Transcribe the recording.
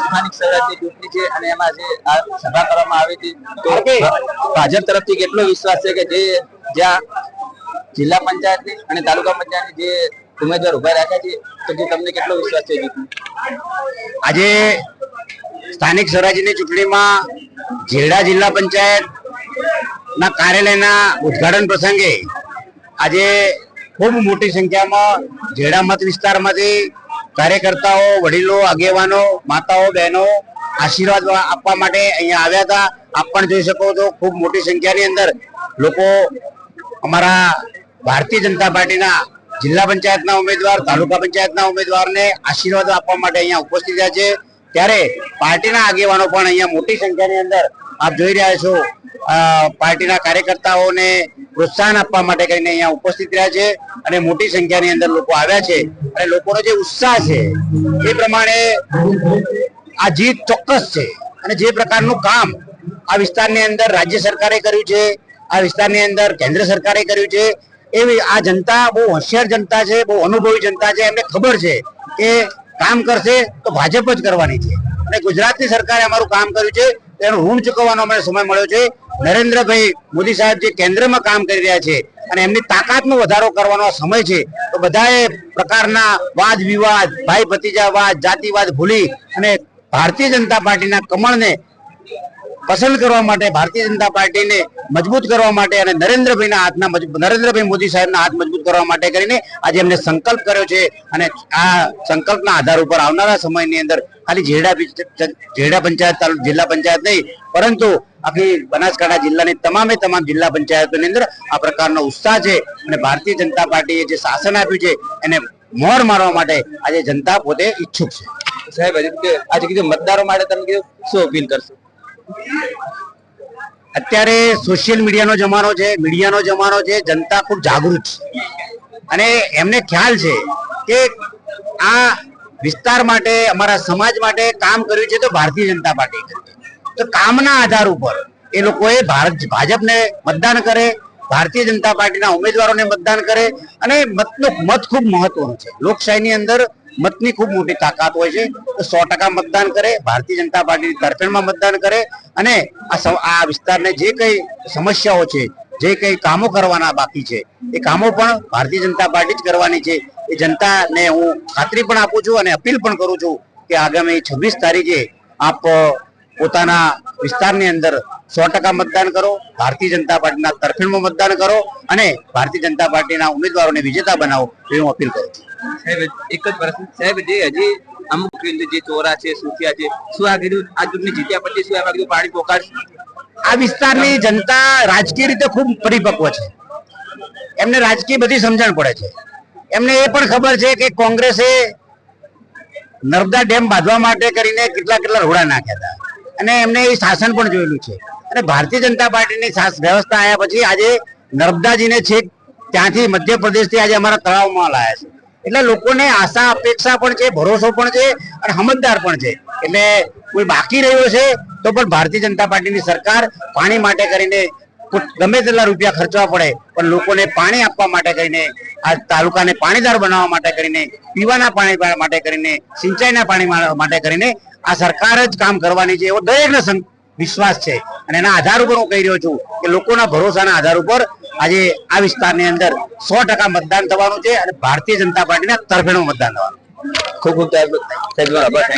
સ્થાનિક સ્વરાજની ચૂંટણી છે અને એમાં જે આ સભા કરવામાં આવી હતી તો ભાજપ તરફથી કેટલો વિશ્વાસ છે કે જે જ્યાં જિલ્લા પંચાયતની અને તાલુકા પંચાયતની જે ઉમેદવાર ઉભા રાખ્યા છે તો જે તમને કેટલો વિશ્વાસ છે? આજે સ્થાનિક સ્વરાજ્યની ચૂંટણીમાં જેડા જિલ્લા પંચાયત ના કાર્યાલયના ઉદ્ઘાટન પ્રસંગે આજે ખૂબ મોટી સંખ્યામાં જેડા મત વિસ્તારમાંથી કાર્યકર્તાઓ, વડીલો, આગેવાનો, માતાઓ, બહેનો આશીર્વાદ આપવા માટે અહીંયા આવ્યા હતા. આપ પણ જોઈ શકો છો ખૂબ મોટી સંખ્યાની અંદર લોકો અમારા ભારતીય જનતા પાર્ટીના જિલ્લા પંચાયતના ઉમેદવાર, તાલુકા પંચાયતના ઉમેદવારને આશીર્વાદ આપવા માટે અહીંયા ઉપસ્થિત રહ્યા છે. ત્યારે પાર્ટીના આગેવાનો પણ અહીંયા મોટી સંખ્યાની અંદર આપ જોઈ રહ્યા છો પાર્ટીના કાર્યકર્તાઓને પ્રોત્સાહન આપવા માટે કરીને અહીંયા ઉપસ્થિત રહ્યા છે અને મોટી સંખ્યાની અંદર લોકો આવ્યા છે અને લોકોનો જે ઉત્સાહ છે એ પ્રમાણે આ જીત ચોક્કસ છે. અને જે પ્રકારનું કામ આ વિસ્તારની અંદર રાજ્ય સરકારે કર્યું છે, આ વિસ્તારની અંદર કેન્દ્ર સરકારે કર્યું છે, એવી આ જનતા બહુ હોશિયાર જનતા છે, બહુ અનુભવી જનતા છે. એમને ખબર છે કે કામ કરશે તો ભાજપ જ કરવાની છે અને ગુજરાતની સરકારે અમારું કામ કર્યું છે એનું ઋણ ચૂકવવાનો અમને સમય મળ્યો છે. નરેન્દ્રભાઈ મોદી સાહેબ જે કેન્દ્રમાં કામ કરી રહ્યા છે અને એમની તાકાતનો વધારો કરવાનો સમય છે તો બધાએ પ્રકારના વાદ વિવાદ, ભાઈ ભતીજાવાદ, જાતિવાદ ભૂલી અને ભારતીય જનતા પાર્ટીના કમળને પસંદ કરવા માટે, ભારતીય જનતા પાર્ટીને મજબૂત કરવા માટે અને નરેન્દ્રભાઈ મોદી સાહેબના હાથ મજબૂત કરવા માટે કરીને આજે એમને સંકલ્પ કર્યો છે. અને આ સંકલ્પના આધાર ઉપર આવનારા સમયની અંદર ખાલી જેડા પંચાયત, જિલ્લા પંચાયત નહીં પરંતુ આખી બનાસકાંઠા જિલ્લાની તમામ જિલ્લા પંચાયતોની અંદર આ પ્રકારનો ઉત્સાહ છે અને ભારતીય જનતા પાર્ટીએ જે શાસન આપ્યું છે એને મોર મારવા માટે આજે જનતા પોતે ઈચ્છુક છે. સાહેબ આજે કીધું મતદારો માટે તમે કીધું શું અપીલ કરશો? અત્યારે સોશિયલ મીડિયાનો જમાનો છે, મીડિયાનો જમાનો છે. જનતા ખૂબ જાગૃત છે અને એમને ખ્યાલ છે કે આ વિસ્તાર માટે, અમારા સમાજ માટે કામ કર્યું છે તો ભારતીય જનતા પાર્ટી કર્યું છે. તો કામના આધાર ઉપર એ લોકોએ ભાજપને મતદાન કરે, ભારતીય જનતા પાર્ટીના ઉમેદવારોને મતદાન કરે અને મત ખૂબ મહત્વનો છે. લોકશાહીની અંદર મતની ખૂબ મોટી તાકાત હોય છે. તો 100% મતદાન કરે, ભારતીય જનતા પાર્ટીની તરફેણમાં મતદાન કરે અને આ વિસ્તારને જે કઈ સમસ્યાઓ છે, જે કઈ કામો કરવાના બાકી છે એ કામો પણ ભારતીય જનતા પાર્ટી જ કરવાની છે. એ જનતાને હું ખાતરી પણ આપું છું અને અપીલ પણ કરું છું કે આગામી 26 તારીખે આપ પોતાના વિસ્તારની અંદર 100% મતદાન કરો, ભારતીય જનતા પાર્ટીના તરફેણમાં મતદાન કરો અને ભારતીય જનતા પાર્ટીના ઉમેદવારોને વિજેતા બનાવો એવી હું અપીલ કરું છું. સાહેબ એક જ પ્રશ્ન, સાહેબ જે હજી અમુક જે ચોરા છે, સુથિયા છે, શું આ કીધું આ ચૂંટણી જીત્યા પછી શું એમાં કીધું પાણી પોકાડશે? આ વિસ્તારની જનતા રાજકીય રીતે ખૂબ પરિપક્વ છે. એમને રાજકીય બધી સમજણ પડે છે. એમને એ પણ ખબર છે કે કોંગ્રેસે નર્મદા ડેમ બાંધવા માટે કરીને કેટલા રોડા નાખ્યા હતા અને એમને એ શાસન પણ જોયેલું છે. અને ભારતીય જનતા પાર્ટીની વ્યવસ્થા આવ્યા પછી આજે નર્મદાજીને છેક ત્યાંથી મધ્યપ્રદેશથી આજે અમારા તળાવમાં લાયા છે. એટલે લોકોને આશા, અપેક્ષા પણ છે, ભરોસો પણ છે અને સમજદાર પણ છે. એટલે કોઈ બાકી રહ્યો છે તો પણ ભારતીય જનતા પાર્ટીની સરકાર પાણી માટે કરીને ગમે તેટલા રૂપિયા ખર્ચવા પડે પણ લોકોને પાણી આપવા માટે કરીને, આ તાલુકાને પાણીદાર બનાવવા માટે કરીને, પીવાના પાણી માટે કરીને, સિંચાઈના પાણી માટે કરીને આ સરકાર જ કામ કરવાની છે એવો દરેકને વિશ્વાસ છે. અને એના આધાર ઉપર હું કહી રહ્યો છું કે લોકોના ભરોસાના આધાર ઉપર આજે આ વિસ્તારની અંદર 100% મતદાન થવાનું છે અને ભારતીય જનતા પાર્ટીના તરફેણમાં મતદાન થવાનું. ખૂબ ખૂબ સાહેબ આભાર.